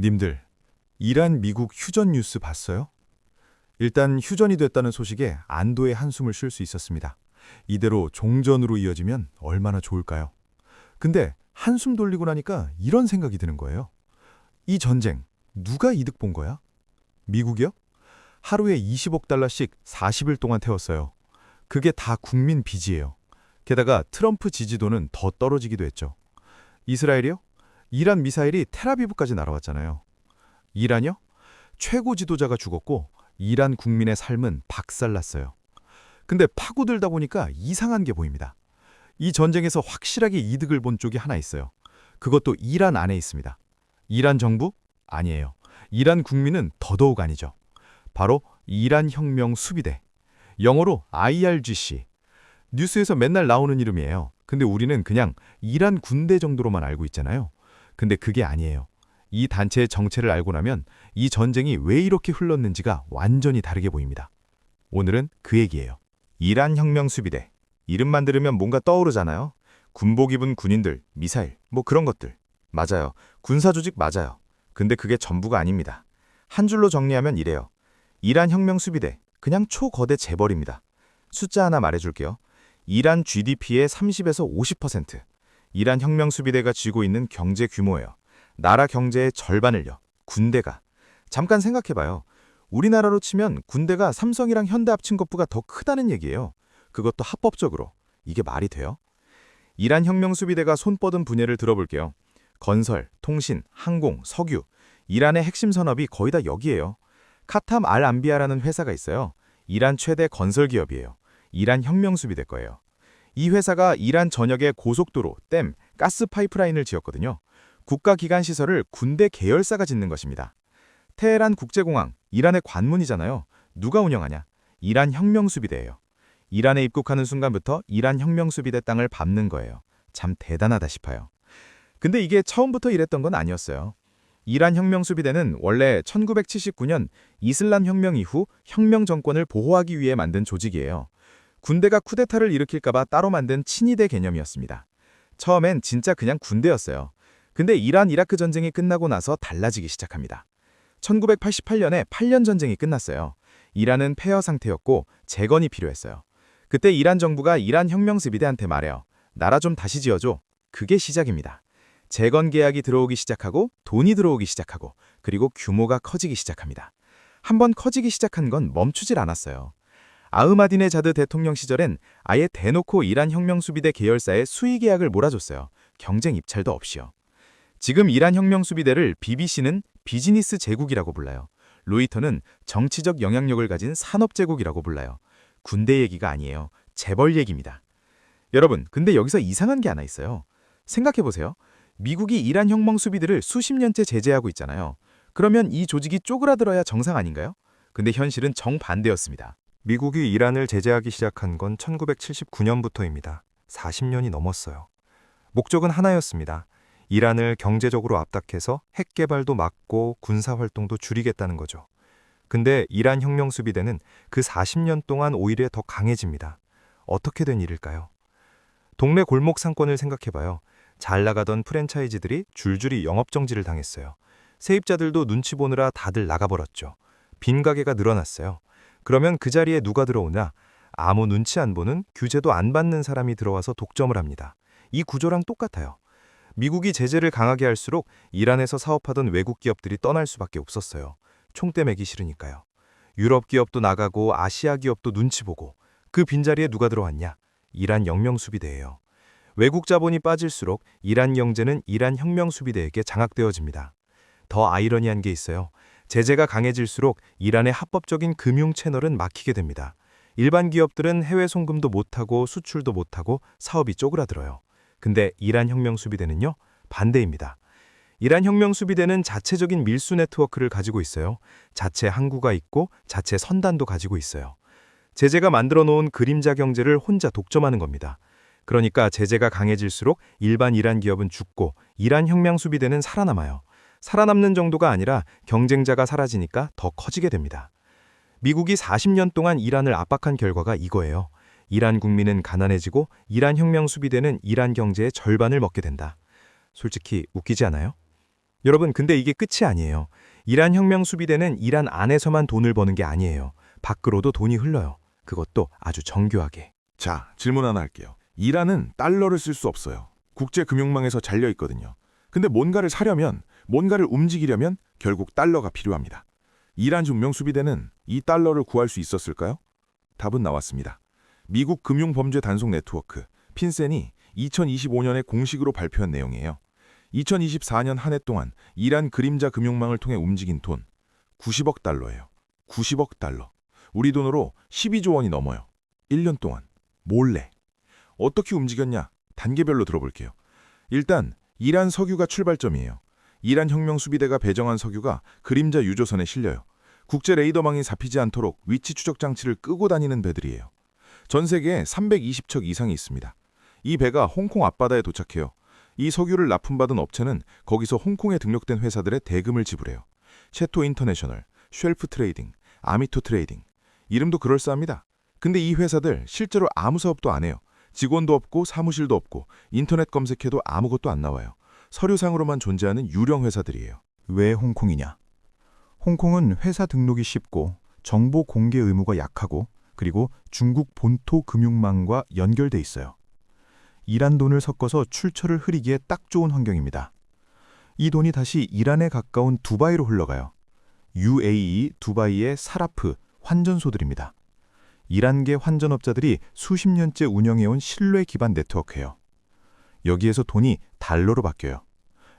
님들, 이란 미국 휴전 뉴스 봤어요? 일단 휴전이 됐다는 소식에 안도의 한숨을 쉴 수 있었습니다. 이대로 종전으로 이어지면 얼마나 좋을까요? 근데 한숨 돌리고 나니까 이런 생각이 드는 거예요. 이 전쟁, 누가 이득 본 거야? 미국이요? 하루에 20억 달러씩 40일 동안 태웠어요. 그게 다 국민 빚이에요. 게다가 트럼프 지지도는 더 떨어지기도 했죠. 이스라엘이요? 이란 미사일이 텔아비브까지 날아왔잖아요. 이란이요? 최고 지도자가 죽었고 이란 국민의 삶은 박살났어요. 근데 파고들다 보니까 이상한 게 보입니다. 이 전쟁에서 확실하게 이득을 본 쪽이 하나 있어요. 그것도 이란 안에 있습니다. 이란 정부? 아니에요. 이란 국민은 더더욱 아니죠. 바로 이란 혁명 수비대. 영어로 IRGC. 뉴스에서 맨날 나오는 이름이에요. 근데 우리는 그냥 이란 군대 정도로만 알고 있잖아요. 근데 그게 아니에요. 이 단체의 정체를 알고 나면 이 전쟁이 왜 이렇게 흘렀는지가 완전히 다르게 보입니다. 오늘은 그 얘기예요. 이란 혁명 수비대. 이름만 들으면 뭔가 떠오르잖아요. 군복 입은 군인들, 미사일, 뭐 그런 것들. 맞아요. 군사 조직 맞아요. 근데 그게 전부가 아닙니다. 한 줄로 정리하면 이래요. 이란 혁명 수비대, 그냥 초거대 재벌입니다. 숫자 하나 말해줄게요. 이란 GDP의 30에서 50%. 이란 혁명 수비대가 쥐고 있는 경제 규모예요. 나라 경제의 절반을요. 군대가. 잠깐 생각해봐요. 우리나라로 치면 군대가 삼성이랑 현대 합친 것보다 더 크다는 얘기예요. 그것도 합법적으로. 이게 말이 돼요? 이란 혁명 수비대가 손뻗은 분야를 들어볼게요. 건설, 통신, 항공, 석유. 이란의 핵심 산업이 거의 다 여기예요. 카탐 알 암비아라는 회사가 있어요. 이란 최대 건설 기업이에요. 이란 혁명 수비대 거예요. 이 회사가 이란 전역에 고속도로, 댐, 가스 파이프라인을 지었거든요. 국가기관 시설을 군대 계열사가 짓는 것입니다. 테헤란 국제공항, 이란의 관문이잖아요. 누가 운영하냐? 이란 혁명 수비대예요. 이란에 입국하는 순간부터 이란 혁명 수비대 땅을 밟는 거예요. 참 대단하다 싶어요. 근데 이게 처음부터 이랬던 건 아니었어요. 이란 혁명 수비대는 원래 1979년 이슬람 혁명 이후 혁명 정권을 보호하기 위해 만든 조직이에요. 군대가 쿠데타를 일으킬까봐 따로 만든 친위대 개념이었습니다. 처음엔 진짜 그냥 군대였어요. 근데 이란 이라크 전쟁이 끝나고 나서 달라지기 시작합니다. 1988년에 8년 전쟁이 끝났어요. 이란은 폐허 상태였고 재건이 필요했어요. 그때 이란 정부가 이란 혁명 수비대한테 말해요. 나라 좀 다시 지어줘. 그게 시작입니다. 재건 계약이 들어오기 시작하고 돈이 들어오기 시작하고 그리고 규모가 커지기 시작합니다. 한번 커지기 시작한 건 멈추질 않았어요. 아흐마디네자드 대통령 시절엔 아예 대놓고 이란 혁명 수비대 계열사에 수의 계약을 몰아줬어요. 경쟁 입찰도 없이요. 지금 이란 혁명 수비대를 BBC는 비즈니스 제국이라고 불러요. 로이터는 정치적 영향력을 가진 산업 제국이라고 불러요. 군대 얘기가 아니에요. 재벌 얘기입니다. 여러분, 근데 여기서 이상한 게 하나 있어요. 생각해보세요. 미국이 이란 혁명 수비대를 수십 년째 제재하고 있잖아요. 그러면 이 조직이 쪼그라들어야 정상 아닌가요? 근데 현실은 정반대였습니다. 미국이 이란을 제재하기 시작한 건 1979년부터입니다. 40년이 넘었어요. 목적은 하나였습니다. 이란을 경제적으로 압박해서 핵 개발도 막고 군사 활동도 줄이겠다는 거죠. 근데 이란 혁명 수비대는 그 40년 동안 오히려 더 강해집니다. 어떻게 된 일일까요? 동네 골목 상권을 생각해봐요. 잘 나가던 프랜차이즈들이 줄줄이 영업정지를 당했어요. 세입자들도 눈치 보느라 다들 나가버렸죠. 빈 가게가 늘어났어요. 그러면 그 자리에 누가 들어오냐? 아무 눈치 안 보는, 규제도 안 받는 사람이 들어와서 독점을 합니다. 이 구조랑 똑같아요. 미국이 제재를 강하게 할수록 이란에서 사업하던 외국 기업들이 떠날 수밖에 없었어요. 총대 매기 싫으니까요. 유럽 기업도 나가고 아시아 기업도 눈치 보고 그 빈자리에 누가 들어왔냐? 이란 혁명 수비대예요. 외국 자본이 빠질수록 이란 경제는 이란 혁명 수비대에게 장악되어집니다. 더 아이러니한 게 있어요. 제재가 강해질수록 이란의 합법적인 금융 채널은 막히게 됩니다. 일반 기업들은 해외 송금도 못하고 수출도 못하고 사업이 쪼그라들어요. 근데 이란 혁명 수비대는요? 반대입니다. 이란 혁명 수비대는 자체적인 밀수 네트워크를 가지고 있어요. 자체 항구가 있고 자체 선단도 가지고 있어요. 제재가 만들어 놓은 그림자 경제를 혼자 독점하는 겁니다. 그러니까 제재가 강해질수록 일반 이란 기업은 죽고 이란 혁명 수비대는 살아남아요. 살아남는 정도가 아니라 경쟁자가 사라지니까 더 커지게 됩니다. 미국이 40년 동안 이란을 압박한 결과가 이거예요. 이란 국민은 가난해지고 이란 혁명 수비대는 이란 경제의 절반을 먹게 된다. 솔직히 웃기지 않아요? 여러분, 근데 이게 끝이 아니에요. 이란 혁명 수비대는 이란 안에서만 돈을 버는 게 아니에요. 밖으로도 돈이 흘러요. 그것도 아주 정교하게. 자, 질문 하나 할게요. 이란은 달러를 쓸 수 없어요. 국제 금융망에서 잘려 있거든요. 근데 뭔가를 사려면, 뭔가를 움직이려면 결국 달러가 필요합니다. 이란 혁명수비대는 이 달러를 구할 수 있었을까요? 답은 나왔습니다. 미국 금융범죄 단속 네트워크, 핀센이 2025년에 공식으로 발표한 내용이에요. 2024년 한 해 동안 이란 그림자 금융망을 통해 움직인 돈 90억 달러예요. 90억 달러. 우리 돈으로 12조 원이 넘어요. 1년 동안. 몰래. 어떻게 움직였냐? 단계별로 들어볼게요. 일단 이란 석유가 출발점이에요. 이란 혁명수비대가 배정한 석유가 그림자 유조선에 실려요. 국제 레이더망이 잡히지 않도록 위치 추적 장치를 끄고 다니는 배들이에요. 전 세계에 320척 이상이 있습니다. 이 배가 홍콩 앞바다에 도착해요. 이 석유를 납품받은 업체는 거기서 홍콩에 등록된 회사들의 대금을 지불해요. 셰토 인터내셔널, 쉘프 트레이딩, 아미토 트레이딩. 이름도 그럴싸합니다. 근데 이 회사들 실제로 아무 사업도 안 해요. 직원도 없고 사무실도 없고 인터넷 검색해도 아무것도 안 나와요. 서류상으로만 존재하는 유령 회사들이에요. 왜 홍콩이냐? 홍콩은 회사 등록이 쉽고 정보 공개 의무가 약하고 그리고 중국 본토 금융망과 연결돼 있어요. 이란 돈을 섞어서 출처를 흐리기에 딱 좋은 환경입니다. 이 돈이 다시 이란에 가까운 두바이로 흘러가요. UAE 두바이의 사라프 환전소들입니다. 이란계 환전업자들이 수십 년째 운영해온 신뢰 기반 네트워크예요. 여기에서 돈이 달러로 바뀌어요.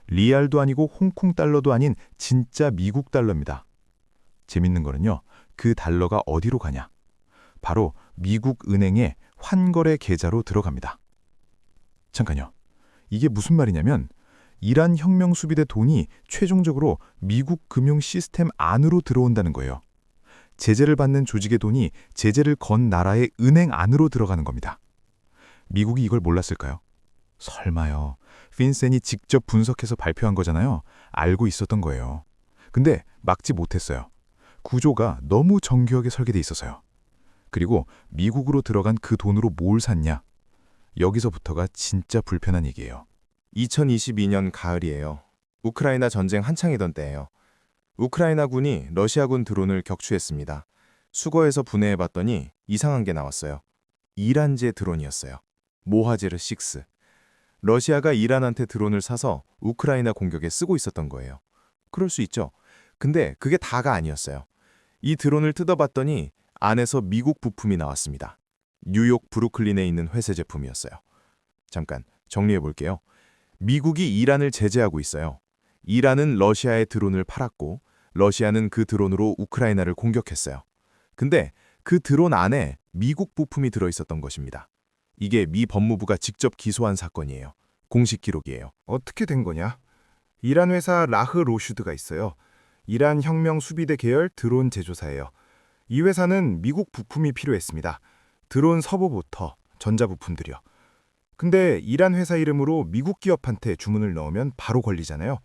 리알도 아니고 홍콩 달러도 아닌 진짜 미국 달러입니다. 재밌는 거는요. 그 달러가 어디로 가냐? 바로 미국 은행의 환거래 계좌로 들어갑니다. 잠깐요. 이게 무슨 말이냐면 이란 혁명 수비대 돈이 최종적으로 미국 금융 시스템 안으로 들어온다는 거예요. 제재를 받는 조직의 돈이 제재를 건 나라의 은행 안으로 들어가는 겁니다. 미국이 이걸 몰랐을까요? 설마요. 핀센이 직접 분석해서 발표한 거잖아요. 알고 있었던 거예요. 근데 막지 못했어요. 구조가 너무 정교하게 설계돼 있어서요. 그리고 미국으로 들어간 그 돈으로 뭘 샀냐? 여기서부터가 진짜 불편한 얘기예요. 2022년 가을이에요. 우크라이나 전쟁 한창이던 때예요. 우크라이나군이 러시아군 드론을 격추했습니다. 수거해서 분해해봤더니 이상한 게 나왔어요. 이란제 드론이었어요. 모하제르 6. 러시아가 이란한테 드론을 사서 우크라이나 공격에 쓰고 있었던 거예요. 그럴 수 있죠. 근데 그게 다가 아니었어요. 이 드론을 뜯어봤더니 안에서 미국 부품이 나왔습니다. 뉴욕 브루클린에 있는 회사 제품이었어요. 잠깐 정리해 볼게요. 미국이 이란을 제재하고 있어요. 이란은 러시아에 드론을 팔았고 러시아는 그 드론으로 우크라이나를 공격했어요. 근데 그 드론 안에 미국 부품이 들어있었던 것입니다. 이게 미 법무부가 직접 기소한 사건이에요. 공식 기록이에요. 어떻게 된 거냐? 이란 회사 라흐 로슈드가 있어요. 이란 혁명 수비대 계열 드론 제조사예요. 이 회사는 미국 부품이 필요했습니다. 드론 서버부터 전자부품들이요. 근데 이란 회사 이름으로 미국 기업한테 주문을 넣으면 바로 걸리잖아요.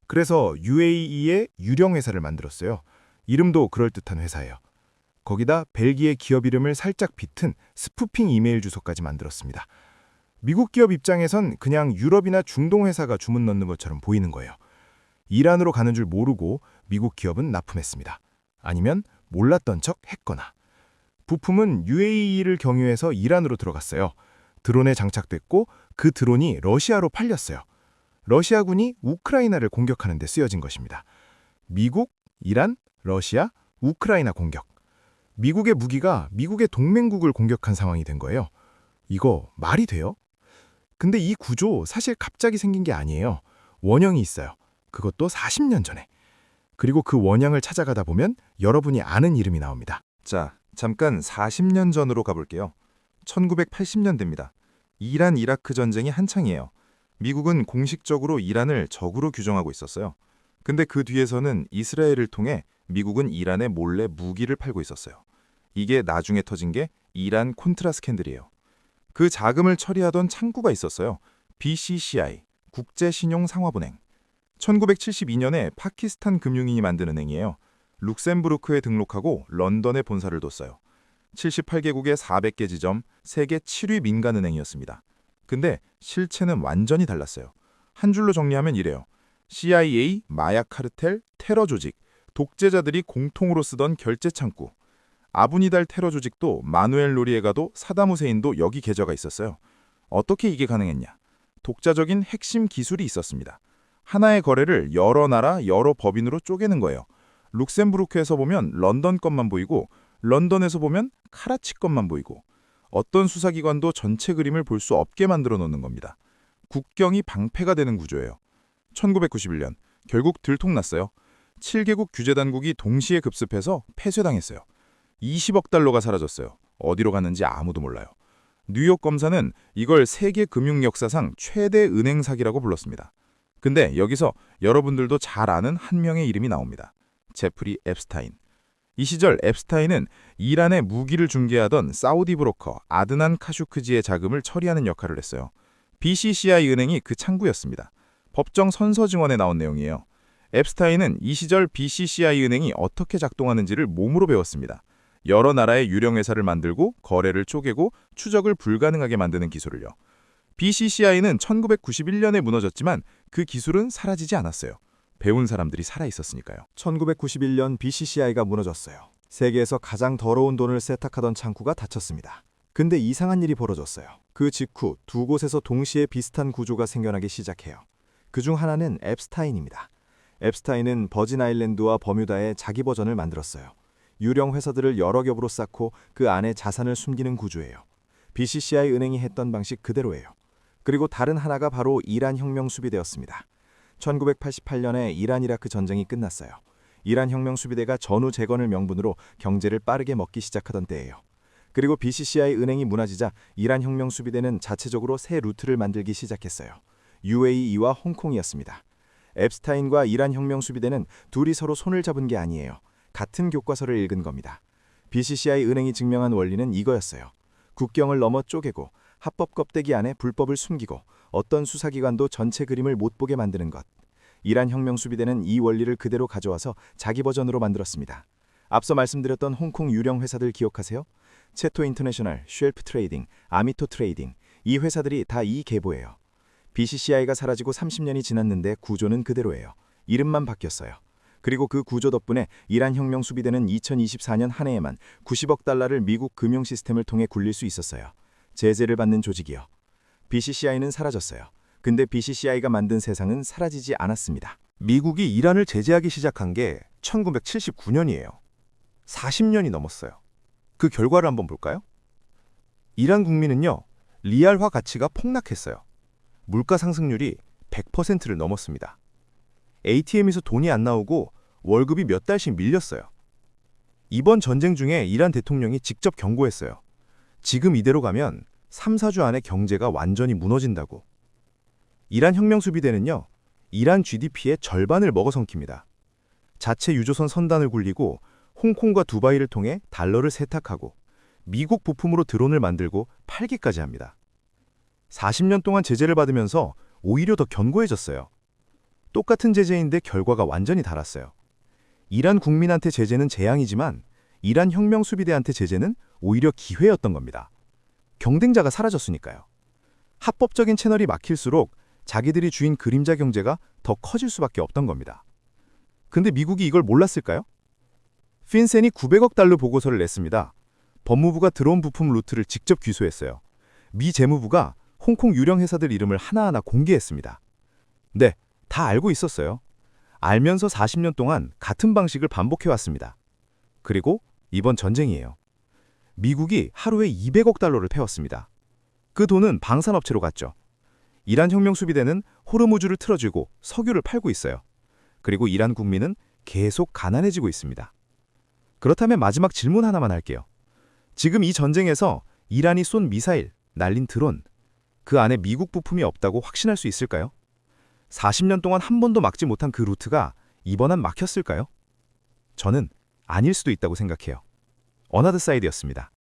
그래서 UAE의 유령 회사를 만들었어요. 이름도 그럴듯한 회사예요. 거기다 벨기에 기업 이름을 살짝 비튼 스푸핑 이메일 주소까지 만들었습니다. 미국 기업 입장에선 그냥 유럽이나 중동 회사가 주문 넣는 것처럼 보이는 거예요. 이란으로 가는 줄 모르고 미국 기업은 납품했습니다. 아니면 몰랐던 척 했거나. 부품은 UAE를 경유해서 이란으로 들어갔어요. 드론에 장착됐고 그 드론이 러시아로 팔렸어요. 러시아군이 우크라이나를 공격하는 데 쓰여진 것입니다. 미국, 이란, 러시아, 우크라이나 공격. 미국의 무기가 미국의 동맹국을 공격한 상황이 된 거예요. 이거 말이 돼요? 근데 이 구조 사실 갑자기 생긴 게 아니에요. 원형이 있어요. 그것도 40년 전에. 그리고 그 원형을 찾아가다 보면 여러분이 아는 이름이 나옵니다. 자, 잠깐 40년 전으로 가볼게요. 1980년대입니다. 이란 이라크 전쟁이 한창이에요. 미국은 공식적으로 이란을 적으로 규정하고 있었어요. 근데 그 뒤에서는 이스라엘을 통해 미국은 이란에 몰래 무기를 팔고 있었어요. 이게 나중에 터진 게 이란 콘트라 스캔들이에요. 그 자금을 처리하던 창구가 있었어요. BCCI, 국제신용상화은행. 1972년에 파키스탄 금융인이 만든 은행이에요. 룩셈부르크에 등록하고 런던에 본사를 뒀어요. 78개국에 400개 지점, 세계 7위 민간은행이었습니다. 근데 실체는 완전히 달랐어요. 한 줄로 정리하면 이래요. CIA, 마약 카르텔, 테러 조직, 독재자들이 공통으로 쓰던 결제 창구. 아부니달 테러 조직도 마누엘 노리에가도 사담 후세인도 여기 계좌가 있었어요. 어떻게 이게 가능했냐? 독자적인 핵심 기술이 있었습니다. 하나의 거래를 여러 나라, 여러 법인으로 쪼개는 거예요. 룩셈부르크에서 보면 런던 것만 보이고 런던에서 보면 카라치 것만 보이고 어떤 수사기관도 전체 그림을 볼 수 없게 만들어 놓는 겁니다. 국경이 방패가 되는 구조예요. 1991년 결국 들통났어요. 7개국 규제당국이 동시에 급습해서 폐쇄당했어요. 20억 달러가 사라졌어요. 어디로 갔는지 아무도 몰라요. 뉴욕 검사는 이걸 세계 금융 역사상 최대 은행 사기라고 불렀습니다. 근데 여기서 여러분들도 잘 아는 한 명의 이름이 나옵니다. 제프리 앱스타인. 이 시절 앱스타인은 이란에 무기를 중개하던 사우디 브로커 아드난 카슈크지의 자금을 처리하는 역할을 했어요. BCCI 은행이 그 창구였습니다. 법정 선서 증언에 나온 내용이에요. 앱스타인은 이 시절 BCCI 은행이 어떻게 작동하는지를 몸으로 배웠습니다. 여러 나라의 유령 회사를 만들고 거래를 쪼개고 추적을 불가능하게 만드는 기술을요. BCCI는 1991년에 무너졌지만 그 기술은 사라지지 않았어요. 배운 사람들이 살아있었으니까요. 1991년 BCCI가 무너졌어요. 세계에서 가장 더러운 돈을 세탁하던 창구가 닫혔습니다. 근데 이상한 일이 벌어졌어요. 그 직후 두 곳에서 동시에 비슷한 구조가 생겨나기 시작해요. 그중 하나는 앱스타인입니다. 앱스타인은 버진 아일랜드와 버뮤다에 자기 버전을 만들었어요. 유령 회사들을 여러 겹으로 쌓고 그 안에 자산을 숨기는 구조예요. BCCI 은행이 했던 방식 그대로예요. 그리고 다른 하나가 바로 이란 혁명 수비대였습니다. 1988년에 이란-이라크 전쟁이 끝났어요. 이란 혁명 수비대가 전후 재건을 명분으로 경제를 빠르게 먹기 시작하던 때예요. 그리고 BCCI 은행이 무너지자 이란 혁명 수비대는 자체적으로 새 루트를 만들기 시작했어요. UAE와 홍콩이었습니다. 앱스타인과 이란 혁명 수비대는 둘이 서로 손을 잡은 게 아니에요. 같은 교과서를 읽은 겁니다. BCCI 은행이 증명한 원리는 이거였어요. 국경을 넘어 쪼개고 합법 껍데기 안에 불법을 숨기고 어떤 수사기관도 전체 그림을 못 보게 만드는 것. 이란 혁명 수비대는 이 원리를 그대로 가져와서 자기 버전으로 만들었습니다. 앞서 말씀드렸던 홍콩 유령 회사들 기억하세요? 체토 인터내셔널, 쉘프 트레이딩, 아미토 트레이딩. 이 회사들이 다 이 계보예요. BCCI가 사라지고 30년이 지났는데 구조는 그대로예요. 이름만 바뀌었어요. 그리고 그 구조 덕분에 이란 혁명 수비대는 2024년 한 해에만 90억 달러를 미국 금융 시스템을 통해 굴릴 수 있었어요. 제재를 받는 조직이요. BCCI는 사라졌어요. 근데 BCCI가 만든 세상은 사라지지 않았습니다. 미국이 이란을 제재하기 시작한 게 1979년이에요. 40년이 넘었어요. 그 결과를 한번 볼까요? 이란 국민은요, 리알화 가치가 폭락했어요. 물가 상승률이 100%를 넘었습니다. ATM에서 돈이 안 나오고 월급이 몇 달씩 밀렸어요. 이번 전쟁 중에 이란 대통령이 직접 경고했어요. 지금 이대로 가면 3, 4주 안에 경제가 완전히 무너진다고. 이란 혁명 수비대는요, 이란 GDP의 절반을 먹어삼킵니다. 자체 유조선 선단을 굴리고 홍콩과 두바이를 통해 달러를 세탁하고 미국 부품으로 드론을 만들고 팔기까지 합니다. 40년 동안 제재를 받으면서 오히려 더 견고해졌어요. 똑같은 제재인데 결과가 완전히 달랐어요. 이란 국민한테 제재는 재앙이지만 이란 혁명 수비대한테 제재는 오히려 기회였던 겁니다. 경쟁자가 사라졌으니까요. 합법적인 채널이 막힐수록 자기들이 주인 그림자 경제가 더 커질 수밖에 없던 겁니다. 근데 미국이 이걸 몰랐을까요? 핀센이 900억 달러 보고서를 냈습니다. 법무부가 드론 부품 루트를 직접 귀소했어요. 미 재무부가 홍콩 유령 회사들 이름을 하나하나 공개했습니다. 네, 다 알고 있었어요. 알면서 40년 동안 같은 방식을 반복해왔습니다. 그리고 이번 전쟁이에요. 미국이 하루에 200억 달러를 패웠습니다. 그 돈은 방산업체로 갔죠. 이란 혁명 수비대는 호르무즈를 틀어쥐고 석유를 팔고 있어요. 그리고 이란 국민은 계속 가난해지고 있습니다. 그렇다면 마지막 질문 하나만 할게요. 지금 이 전쟁에서 이란이 쏜 미사일, 날린 드론, 그 안에 미국 부품이 없다고 확신할 수 있을까요? 40년 동안 한 번도 막지 못한 그 루트가 이번엔 막혔을까요? 저는 아닐 수도 있다고 생각해요. 어나더 사이드였습니다.